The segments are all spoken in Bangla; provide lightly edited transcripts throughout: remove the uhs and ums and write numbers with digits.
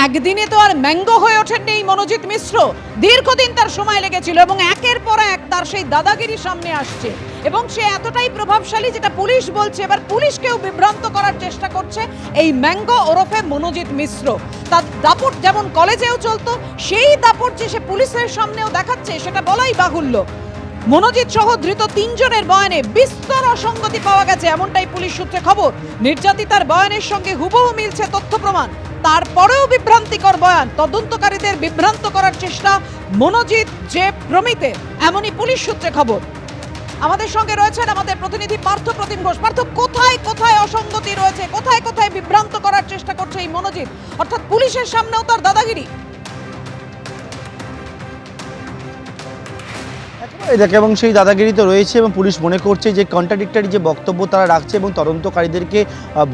একদিনে তো আর ম্যাঙ্গো হয়ে ওঠেননি এই মনোজিৎ মিশ্র। দীর্ঘদিন তার সময় লেগেছিল এবং একের পর এক তার সেই দাদাগিরি সামনে আসছে এবং সে এতটাই প্রভাবশালী যেটা পুলিশ বলছে, এবার পুলিশকেও বিভ্রান্ত করার চেষ্টা করছে এই ম্যাঙ্গো ওরফে মনোজিৎ মিশ্র। তার দাপট যেমন কলেজেও চলতো, সেই দাপট যে সে পুলিশের সামনেও দেখাচ্ছে সেটা বলাই বাহুল্য। মনোজিৎ সহ ধৃত 3 জনের বয়ানে বিস্তর অসঙ্গতি পাওয়া গেছে, এমনটাই পুলিশ সূত্রে খবর। নির্যাতিতার বয়ানের সঙ্গে হুবহু মিলছে তথ্য প্রমাণ, তারপরেও বিভ্রান্তিকর বয়ান, তদন্তকারীদের বিভ্রান্ত করার চেষ্টা মনোজিৎ যে প্রমিতে, এমনই পুলিশ সূত্রে খবর। আমাদের সঙ্গে রয়েছেন আমাদের প্রতিনিধি পার্থ প্রতিম ঘোষ। পার্থ, কোথায় কোথায় অসঙ্গতি রয়েছে, কোথায় কোথায় বিভ্রান্ত করার চেষ্টা করছে এই মনোজিৎ, অর্থাৎ পুলিশের সামনেও তার দাদাগিরি? দেখে এবং সেই দাদাগিরি তো রয়েছে এবং পুলিশ মনে করছে যে কন্ট্রাডিক্টরি যে বক্তব্য তারা রাখছে এবং তদন্তকারীদেরকে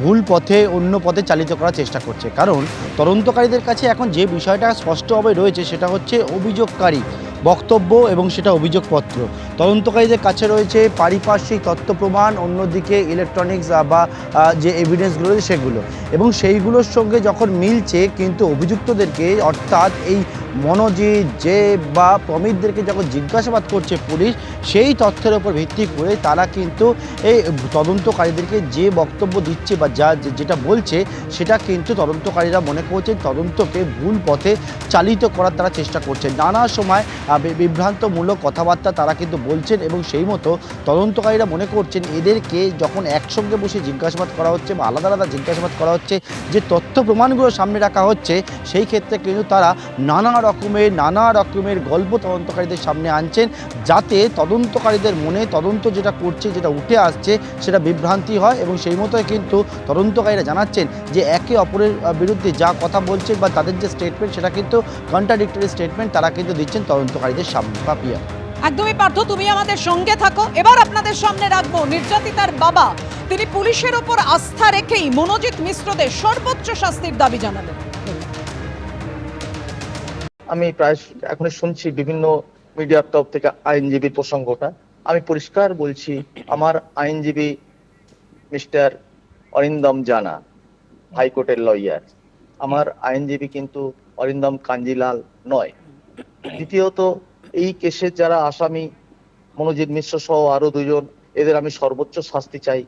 ভুল পথে অন্য পথে চালিত করার চেষ্টা করছে। কারণ তদন্তকারীদের কাছে এখন যে বিষয়টা স্পষ্টভাবে রয়েছে সেটা হচ্ছে অভিযোগকারী বক্তব্য এবং সেটা অভিযোগপত্র। তদন্তকারীদের কাছে রয়েছে পারিপার্শ্বিক তথ্য প্রমাণ, অন্যদিকে ইলেকট্রনিক্স বা যে এভিডেন্সগুলো রয়েছে সেগুলো, এবং সেইগুলোর সঙ্গে যখন মিলছে কিন্তু অভিযুক্তদেরকে অর্থাৎ এই মনোজিৎ যে বা প্রমিতদেরকে যখন জিজ্ঞাসাবাদ করছে পুলিশ, সেই তথ্যের উপর ভিত্তি করে তারা কিন্তু এই তদন্তকারীদেরকে যে বক্তব্য দিচ্ছে বা যেটা বলছে সেটা কিন্তু তদন্তকারীরা মনে করছেন তদন্তকে ভুল পথে চালিত করার তারা চেষ্টা করছে। নানা সময় বিভ্রান্তমূলক কথাবার্তা তারা কিন্তু বলছেন এবং সেই মতো তদন্তকারীরা মনে করছেন এদেরকে যখন একসঙ্গে বসে জিজ্ঞাসাবাদ করা হচ্ছে বা আলাদা আলাদা জিজ্ঞাসাবাদ করা হচ্ছে, যে তথ্য প্রমাণগুলো সামনে রাখা হচ্ছে, সেই ক্ষেত্রে কিন্তু তারা নানা রকমের গল্প তদন্তকারীদের সামনে আনছেন, যাতে তদন্তকারীদের মনে তদন্ত যেটা করছে, যেটা উঠে আসছে, সেটা বিভ্রান্তি হয়। এবং সেই মতোই কিন্তু তদন্তকারীরা জানাচ্ছেন যে একে অপরের বিরুদ্ধে যা কথা বলছে বা তাদের যে স্টেটমেন্ট সেটা কিন্তু কন্ট্রাডিক্টরি স্টেটমেন্ট তারা কিন্তু দিচ্ছেন তদন্তকারীদের সামনে। পাপিয়া, একদমই পার্থ, তুমি আমাদের সঙ্গে থাকো। এবার আপনাদের সামনে রাখবো নির্যাতিতার বাবা। তিনি পুলিশের উপর আস্থা রেখেই মনোজিৎ মিশ্রদের সর্বোচ্চ শাস্তির দাবি জানালেন। আমি প্রায় এখন শুনছি বিভিন্ন মিডিয়ার তরফ থেকে আইনজীবীর প্রসঙ্গটা। আমি পরিষ্কার বলছি, আমার আইনজীবী মিস্টার অরিন্দম জানা, হাইকোর্টের লয়ার। আমার আইনজীবী কিন্তু অরিন্দম কাঞ্জিলাল নয়। দ্বিতীয়ত, এই কেসের যারা আসামি মনোজিৎ মিশ্র সহ আরো 2 জন, এদের আমি সর্বোচ্চ শাস্তি চাই।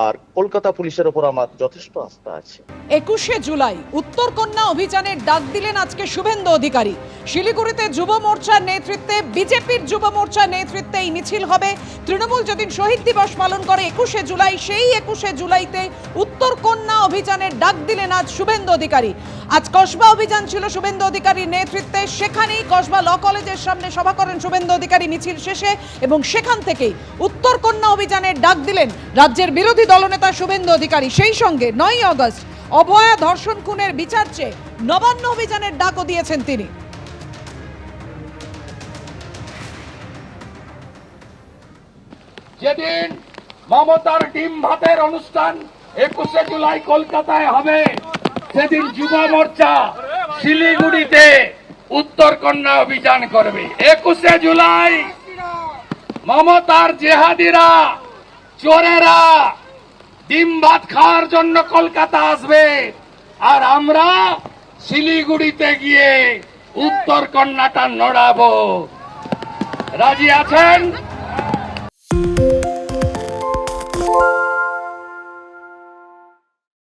আর কলকাতা পুলিশের ওপর আমার যথেষ্ট আস্থা আছে। 21শে জুলাই উত্তরকন্যা অভিযানের ডাক দিলেন আজকে শুভেন্দু অধিকারী। শিলিগুড়িতে যুব মোর্চার নেতৃত্বে, বিজেপির যুব মোর্চার নেতৃত্বে এই মিছিল হবে। তৃণমূল যেদিন শহীদ দিবস পালন করে 21শে জুলাই, সেই 21শে জুলাইতে উত্তরকন্যা অভিযানের ডাক দিলেন আজ শুভেন্দু অধিকারী। আজ কসবা অভিযান ছিল শুভেন্দু অধিকারীর নেতৃত্বে, সেখানেই কসবা ল কলেজের সামনে সভা করেন শুভেন্দু অধিকারী মিছিল শেষে, এবং সেখান থেকেই উত্তরকন্যা অভিযানের ডাক দিলেন রাজ্যের বিরোধী দলনেতা শুভেন্দু অধিকারী। সেই সঙ্গে 9ই আগস্ট অভয়া ধর্ষণ খুনের বিচার চেয়ে নবান্ন অভিযানের ডাকও দিয়েছেন তিনি। যেদিন মমতার ডিম ভাতের অনুষ্ঠান 21শে জুলাই কলকাতায় হবে, সেদিন যুব মোর্চা শিলিগুড়িতে উত্তরকন্যা অভিযান করবে। 21শে জুলাই মমতার জেহাদিরা, চোরেরা ডিম ভাত খাওয়ার জন্য কলকাতা আসবে, আর আমরা শিলিগুড়িতে গিয়ে উত্তরকন্যাটা নড়াবো। রাজি আছেন?